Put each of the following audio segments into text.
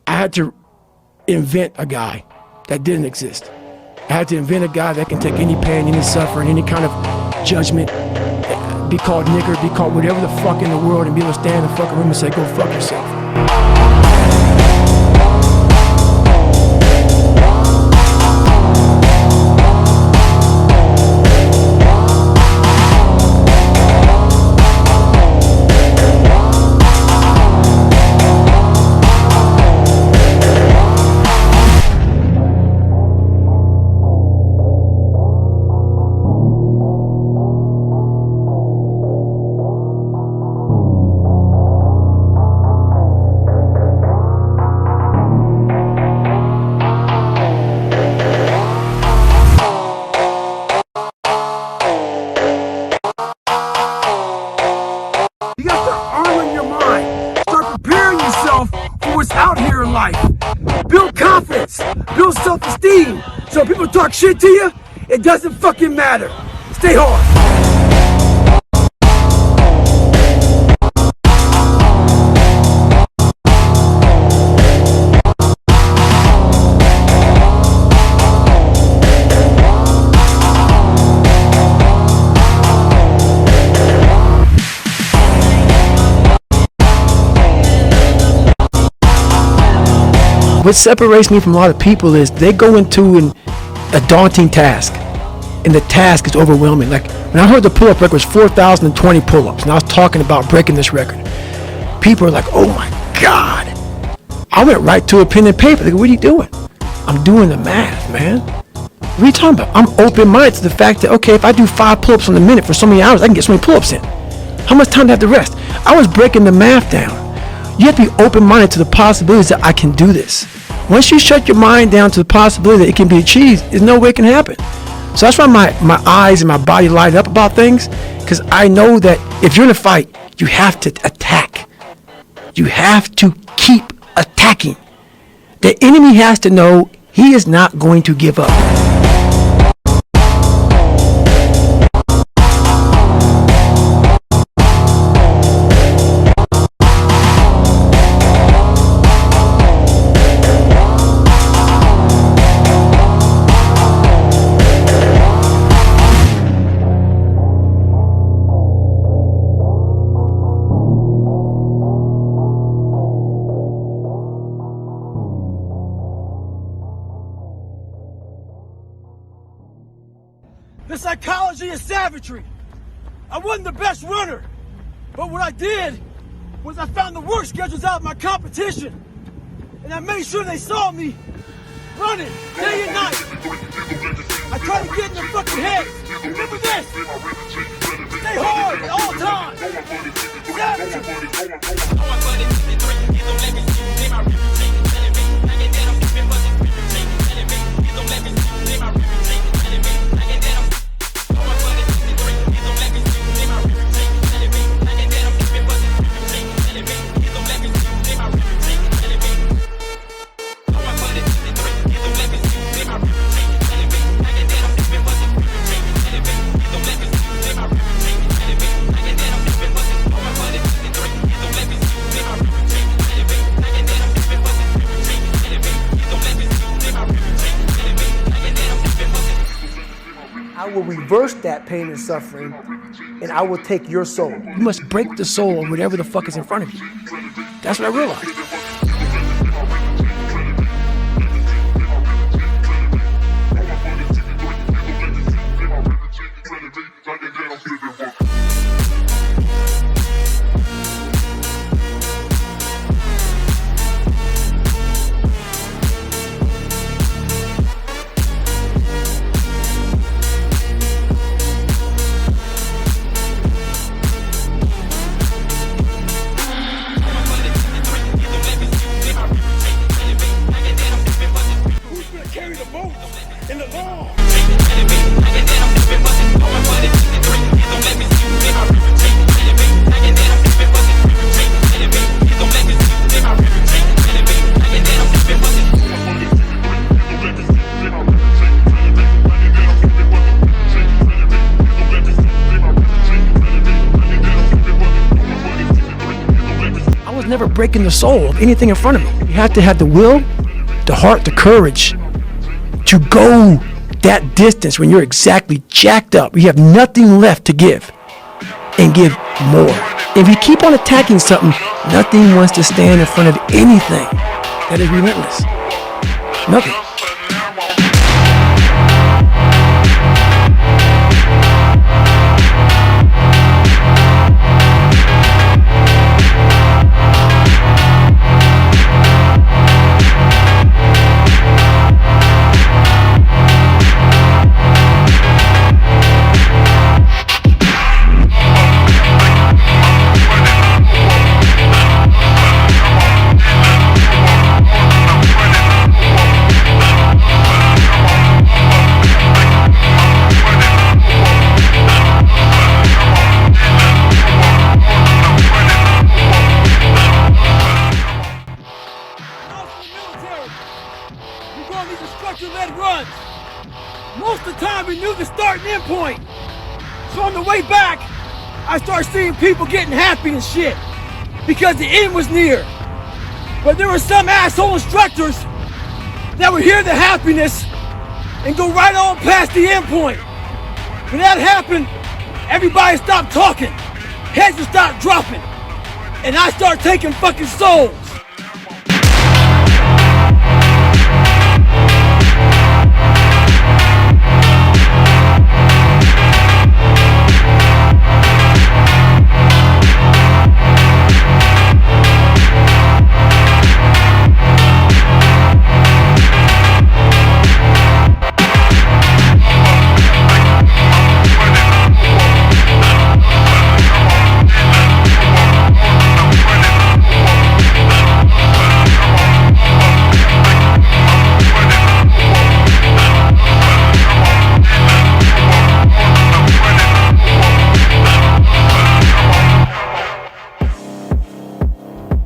I had to invent a guy that didn't exist. I had to invent a guy that can take any pain, any suffering, any kind of judgment, be called nigger, be called whatever the fuck in the world, and be able to stand in the fucking room and say, go fuck yourself. Build confidence, build self-esteem. So if people talk shit to you, it doesn't fucking matter. Stay hard. What separates me from a lot of people is they go into a daunting task, and the task is overwhelming. Like when I heard the pull-up record was 4,020 pull-ups, and I was talking about breaking this record, people are like, oh my God. I went right to a pen and paper. They go, what are you doing? I'm doing the math, man. What are you talking about? I'm open-minded to the fact that, okay, if I do 5 pull-ups in a minute for so many hours, I can get so many pull-ups in. How much time do I have to rest? I was breaking the math down. You have to be open-minded to the possibilities that I can do this. Once you shut your mind down to the possibility that it can be achieved, there's no way it can happen. So that's why my eyes and my body light up about things, because I know that if you're in a fight, you have to attack. You have to keep attacking. The enemy has to know he is not going to give up. The psychology of savagery. I wasn't the best runner, but what I did was I found the work schedules out of my competition, and I made sure they saw me running day and night. I try to get in their fucking heads. Remember this. Stay hard at all times. I will reverse that pain and suffering, and I will take your soul. You must break the soul of whatever the fuck is in front of you. That's what I realized. breaking the soul of anything in front of me. You have to have the will, the heart, the courage to go that distance when you're exactly jacked up. You have nothing left to give, and give more. If you keep on attacking something, nothing wants to stand in front of anything that is relentless. Nothing. Most of the time we knew the start and end point. So on the way back, I started seeing people getting happy and shit because the end was near. But there were some asshole instructors that would hear the happiness and go right on past the end point. When that happened, everybody stopped talking, heads would stop dropping, and I started taking fucking souls.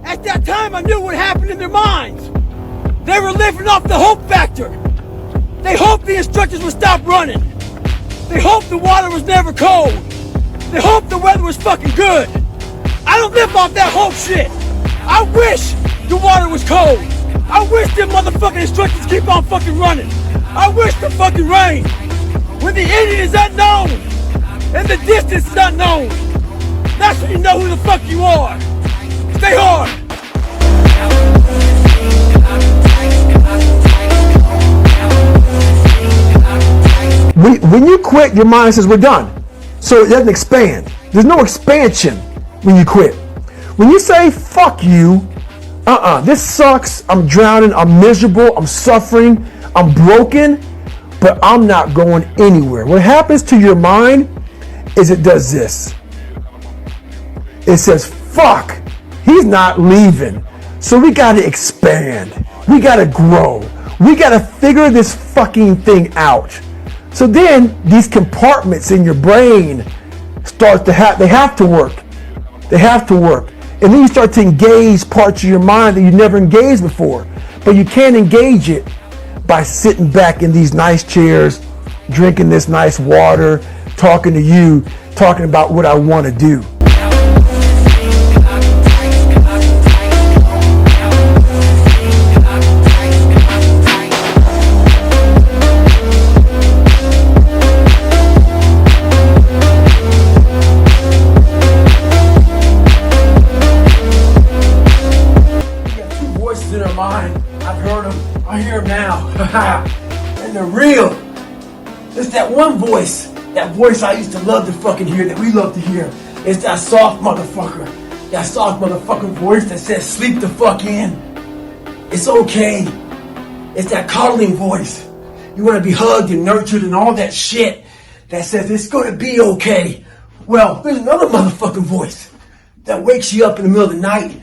At that time, I knew what happened in their minds. They were living off the hope factor. They hoped the instructors would stop running. They hoped the water was never cold. They hoped the weather was fucking good. I don't live off that hope shit. I wish the water was cold. I wish them motherfucking instructors keep on fucking running. I wish the fucking rain. When the ending is unknown and the distance is unknown, that's when you know who the fuck you are. Stay hard. When you quit, your mind says we're done. So it doesn't expand. There's no expansion when you quit. When you say fuck you, this sucks, I'm drowning, I'm miserable, I'm suffering, I'm broken, but I'm not going anywhere. What happens to your mind is it does this. It says, fuck, he's not leaving. So we gotta expand. We gotta grow. We gotta figure this fucking thing out. So then these compartments in your brain start to they have to work. They have to work. And then you start to engage parts of your mind that you never engaged before. But you can't engage it by sitting back in these nice chairs, drinking this nice water, talking to you, talking about what I want to do. In her mind, I've heard them, I hear them now, and they're real. It's that one voice, that voice I used to love to fucking hear, that we love to hear. It's that soft motherfucker, that soft motherfucking voice that says sleep the fuck in. It's okay. It's that coddling voice. You want to be hugged and nurtured and all that shit that says it's going to be okay. Well, there's another motherfucking voice that wakes you up in the middle of the night.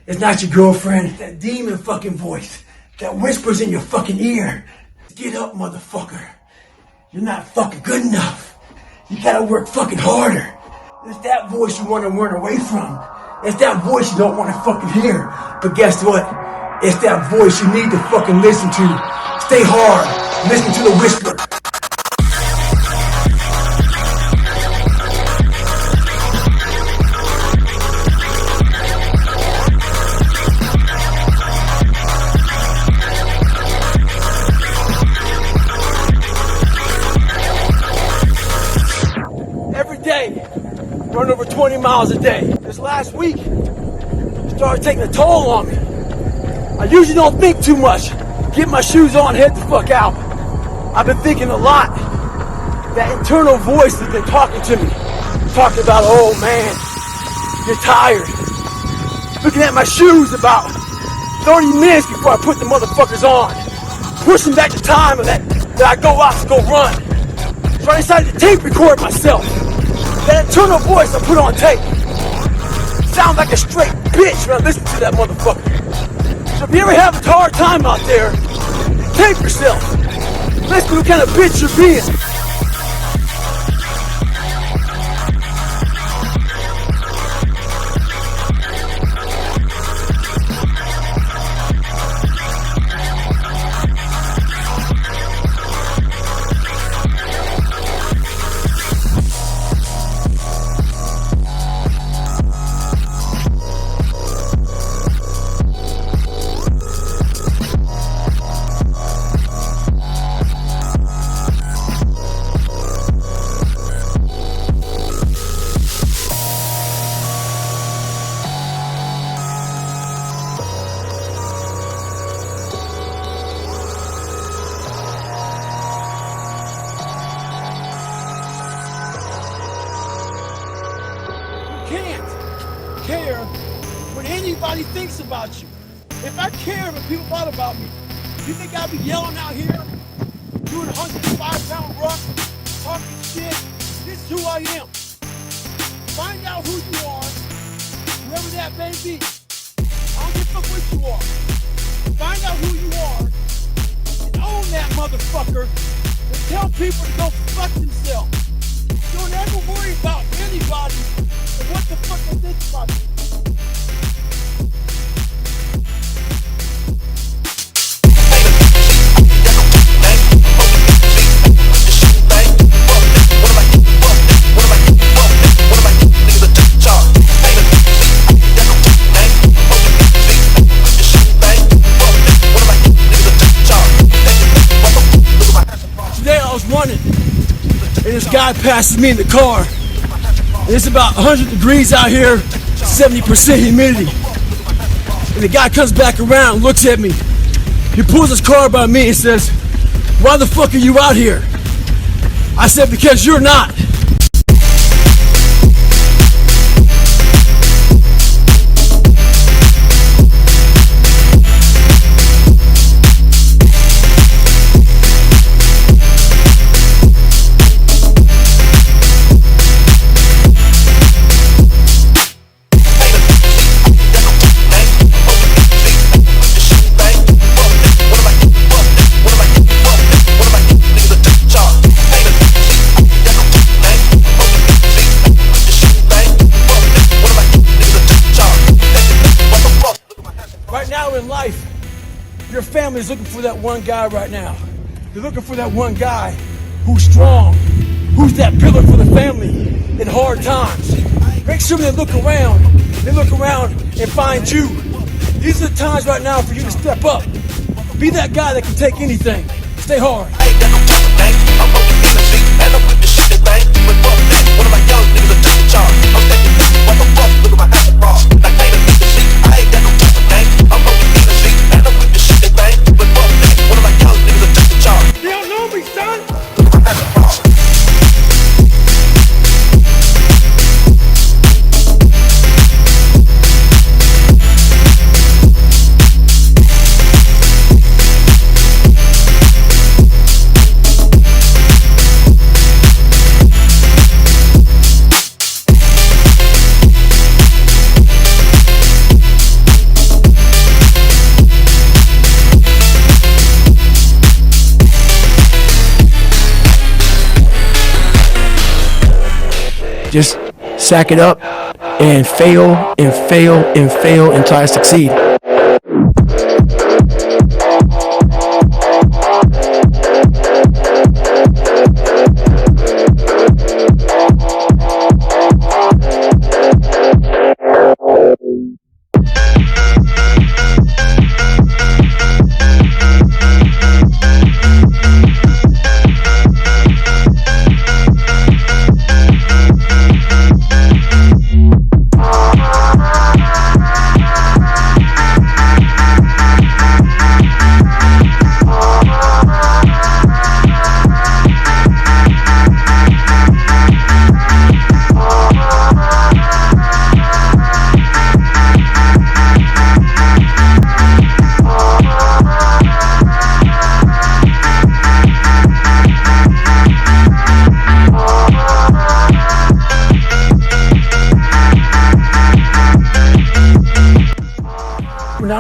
It's not your girlfriend. It's that demon fucking voice that whispers in your fucking ear. Get up, motherfucker. You're not fucking good enough. You gotta work fucking harder. It's that voice you want to run away from. It's that voice you don't want to fucking hear. But guess what? It's that voice you need to fucking listen to. Stay hard. Listen to the whisper. 20 miles a day. This last week, it started taking a toll on me. I usually don't think too much. Get my shoes on, head the fuck out. I've been thinking a lot. That internal voice that's been talking to me. Talking about, oh man, you're tired. Looking at my shoes about 30 minutes before I put the motherfuckers on. Pushing back the time of that I go out to go run. So I decided to tape record myself. That internal voice I put on tape. Sounds like a straight bitch when I listen to that motherfucker. So if you ever have a hard time out there, tape yourself. Listen to what kind of bitch you're being. Can't care what anybody thinks about you. If I cared what people thought about me, you think I'd be yelling out here, doing 105-pound ruck, talking shit? This is who I am. Find out who you are, whoever that may be. I don't give a fuck what you are. Find out who you are and own that motherfucker and tell people to go fuck themselves. Don't ever worry about anybody and what the fuck they think about you. Today I was running, and this guy passes me in the car. And it's about 100 degrees out here, 70% humidity. And the guy comes back around, looks at me. He pulls his car by me and says, "Why the fuck are you out here?" I said, "Because you're not." Right now in life, your family is looking for that one guy right now. They're looking for that one guy who's strong, who's that pillar for the family in hard times. Make sure they look around and find you. These are the times right now for you to step up. Be that guy that can take anything. Stay hard. You don't know me, son? Just sack it up and fail and fail and fail and try to succeed.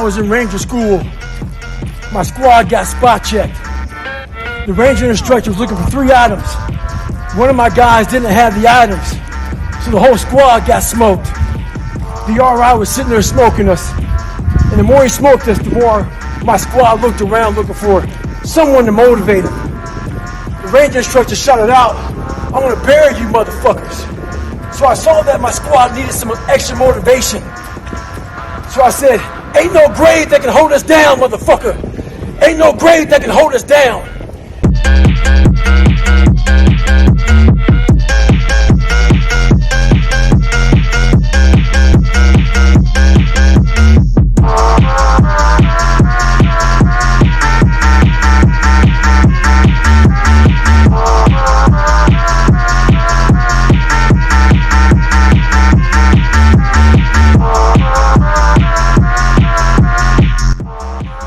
was in Ranger school, my squad got spot checked. The Ranger instructor was looking for 3 items. One of my guys didn't have the items, so the whole squad got smoked. The RI was sitting there smoking us, and the more he smoked us, the more my squad looked around looking for someone to motivate them. The Ranger instructor shouted out, "I'm gonna bury you motherfuckers." So I saw that my squad needed some extra motivation. So I said, "Ain't no grave that can hold us down, motherfucker. Ain't no grave that can hold us down."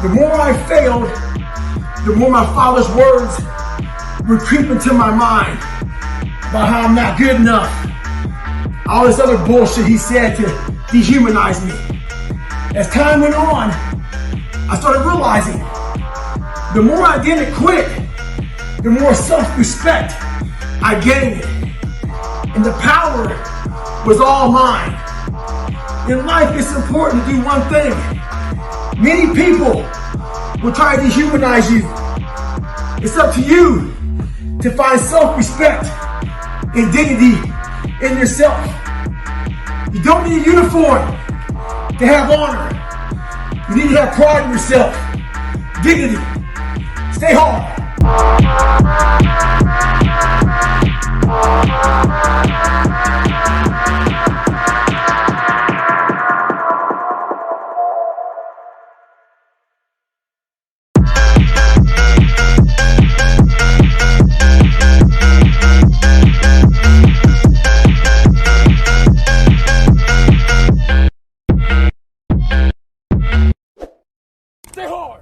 The more I failed, the more my father's words would creep into my mind about how I'm not good enough. All this other bullshit he said to dehumanize me. As time went on, I started realizing the more I didn't quit, the more self-respect I gained. And the power was all mine. In life, it's important to do one thing. Many people will try to dehumanize you. It's up to you to find self-respect and dignity in yourself. You don't need a uniform to have honor. You need to have pride in yourself. Dignity. Stay hard. Stay hard.